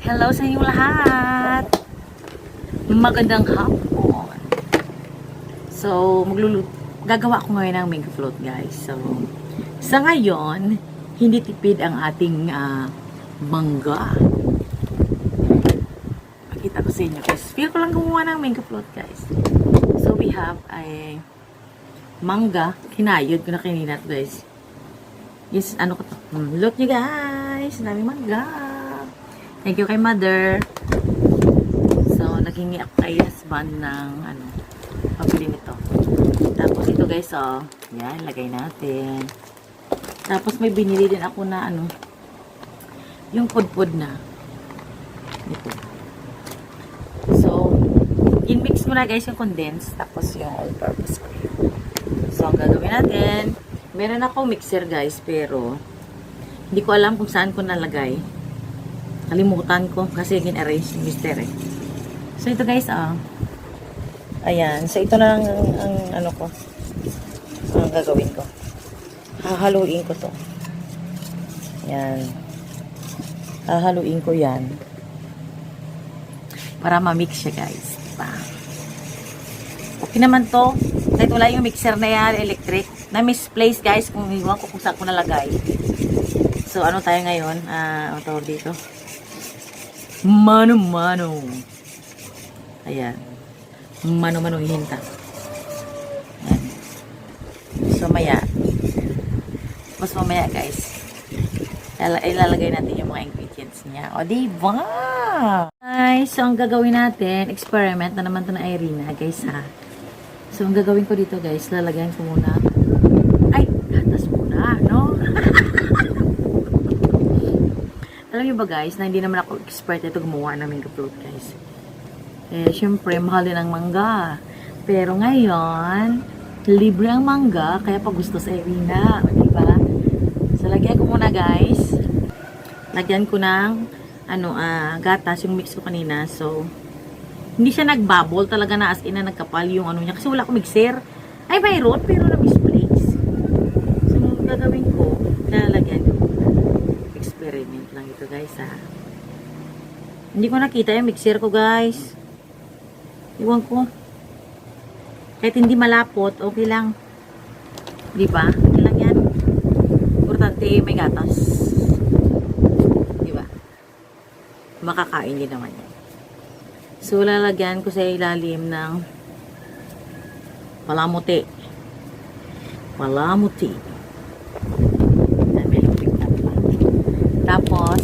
Hello sa inyong lahat. Magandang hapon. So, gagawa ko ngayon ng mango float, guys. So, sa ngayon, hindi tipid ang ating mangga. Pakita ko sa inyo, guys. Feel ko lang gumawa ng mango float, guys. So, we have a mangga. Kinayod ko na kanina, guys. Yes, ano ko to? Look nyo, guys. Daming mangga. Thank you kay mother. So, naghingi ako kay husband ng pabili nito. Tapos ito, guys, yan, lagay natin. Tapos may binili din ako na yung pudpud na. Ito. So, in-mix mo na, guys, yung condensed. Tapos yung all-purpose cream. So, ang gagawin natin, meron ako mixer, guys, pero hindi ko alam kung saan ko nalagay. Kalimutan ko kasi gin-arrange ni Mister eh. So ito, guys, ayan. So ito na ang ko. Ang gagawin ko. Hahaluin ko to. Ayan. Hahaluin ko yan. Para ma-mix siya, guys. Diba? Okay naman to. Kahit wala yung mixer na yan, electric. Na-misplace, guys, kung iwan ko kung saan ko nalagay. So ano tayo ngayon? Ano tawag dito? Mano-mano. Ayan. Mano-mano hihinta. Ayan. So, maya. Mas mamaya, guys. Ilalagay natin yung mga ingredients niya. O, diba? Guys, so, ang gagawin natin, experiment na naman to na Irina, guys, ha. So, ang gagawin ko dito, guys, lalagyan ko muna. Ay, gatas muna, no? Alam niyo ba, guys, na hindi naman ako expert ito gumawa ng mango float, guys. Eh, syempre, mahal din ang mangga. Pero ngayon, libre ang mangga, kaya pa gusto sa Irina. Diba? So, lagyan ko muna, guys. Lagyan ko ng, gatas, yung mix ko kanina. So, hindi siya nagbubble talaga na as in na nagkapal yung niya. Kasi wala akong mixer. Ay, mayroon, pero na-misplace. So, gagawin ko, lalagyan ko. Experiment lang ito, guys, ha. Hindi ko nakita yung mixer ko, guys. Iwan ko. Kahit hindi malapot, okay lang. Di ba? Okay lang yan. Importante may gatas. Di ba? Makakain din naman yan. So, lalagyan ko sa ilalim ng palamuti. Palamuti. Tapos,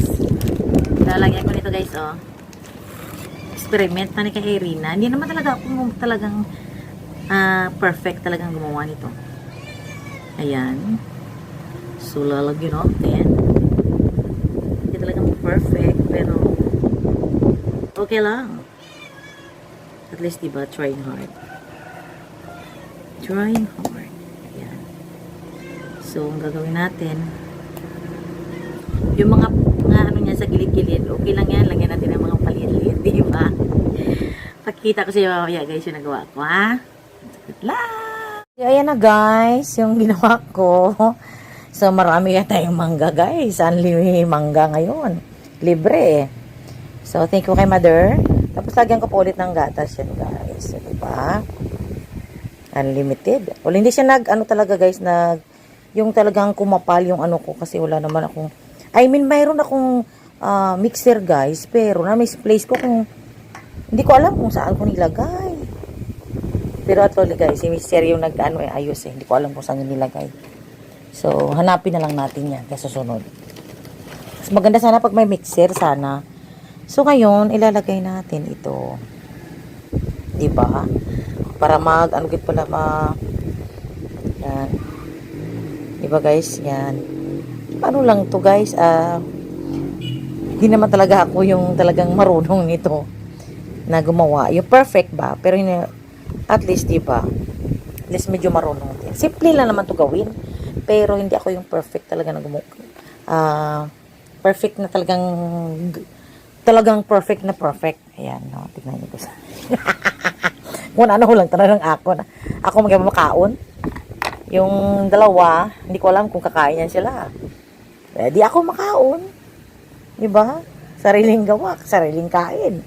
lalagyan ko nito, guys, experiment na ni kay Irina. Hindi naman talaga ako talagang perfect talagang gumawa nito. Ayan. So, lalagyan natin. Hindi talagang perfect, pero okay lang. At least, diba, trying hard. Trying hard. Ayan. So, ang gagawin natin, yung mga niya sa gilid-gilid, okay lang yan. Lagyan natin ng mga paliit-liit, di ba? Pakita ko sa iyo mamaya, guys, yung nagawa ko, ha? Good luck! So, ayan na, guys, yung ginawa ko. So, marami yan tayong mangga, guys. Unlimited mangga ngayon. Libre, eh. So, thank you kay mother. Tapos, lagyan ko po ulit ng gatas yan, guys. So, di ba? Unlimited. Well, hindi siya talaga, guys, yung talagang kumapal yung ko, kasi wala naman akong mayroon akong mixer, guys, pero na-misplace ko kung hindi ko alam kung saan ko nilagay. Pero actually, guys, si mixer yung ayos eh. Hindi ko alam kung saan yung nilagay. So, hanapin na lang natin yan kaya susunod. Mas maganda sana pag may mixer, sana. So, ngayon, ilalagay natin ito. Diba? Para yan. Diba, guys? Yan. Ano lang to, guys, hindi naman talaga ako yung talagang marunong nito na gumawa. Yung perfect ba? Pero at least, diba? At least medyo marunong din. Simple lang naman to gawin. Pero hindi ako yung perfect talaga na gumawa. Perfect na talagang perfect na perfect. Ayan, no? Tignan niyo ko sa kung ano lang talagang ako magmamakaon. Yung dalawa, hindi ko alam kung kakain yan sila. Di ako makaon. Diba? Sariling gawa, sariling kain.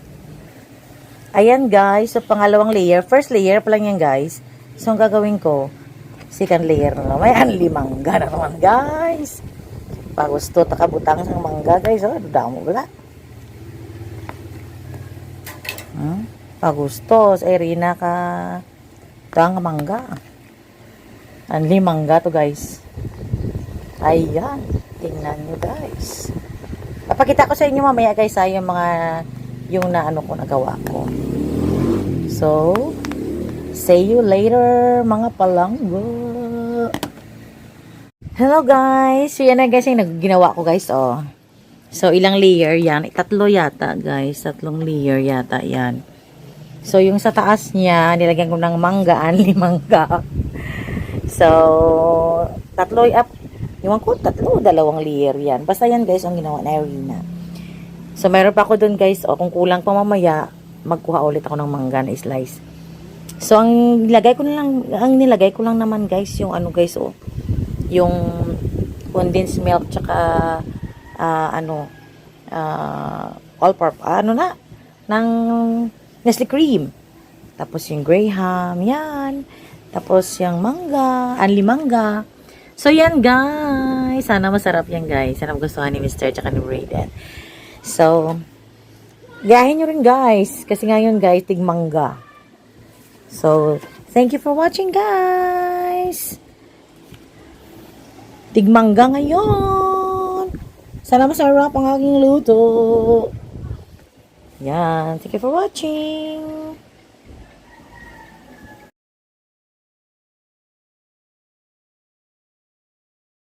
Ayan guys, so pangalawang layer. First layer pa lang yan guys. So ang gagawin ko, second layer na naman. Ayan, limangga na naman guys. Pagusto, takabutang sang mangga guys. Oh, dudamo wala. Pagusto, sa Irina ka ang mangga. Ang limangga to guys. Ayan, tingnan nyo guys. Papakita ko sa inyo mamaya guys ha, yung na ano ko nagawa ko. So, see you later mga palanggo. Hello guys. So yan na guys yung ginawa ko guys oh. So ilang layer yan? Tatlo yata guys. Tatlong layer yata yan. So yung sa taas niya nilagyan ko ng mangga, limangga. So tatlo up. Yung ko tatlo, dalawang layer yan. Basta yan guys ang ginawa na Irina. So, meron pa ako dun guys. O, kung kulang pa mamaya, magkuha ulit ako ng mangga na slice. So, ang nilagay ko lang naman guys, yung ano guys, oh. Yung condensed milk, tsaka, ng Nestle cream. Tapos yung Graham, yan. Tapos yung mangga, anli mangga. So, yan guys. Sana masarap yan guys. Sana magustuhan ni Mr. tsaka ni Brayden. So, gayahin nyo rin guys. Kasi ngayon guys, tigmangga. So, thank you for watching guys. Tigmangga ngayon. Sana masarap ang aking luto. Yan. Thank you for watching.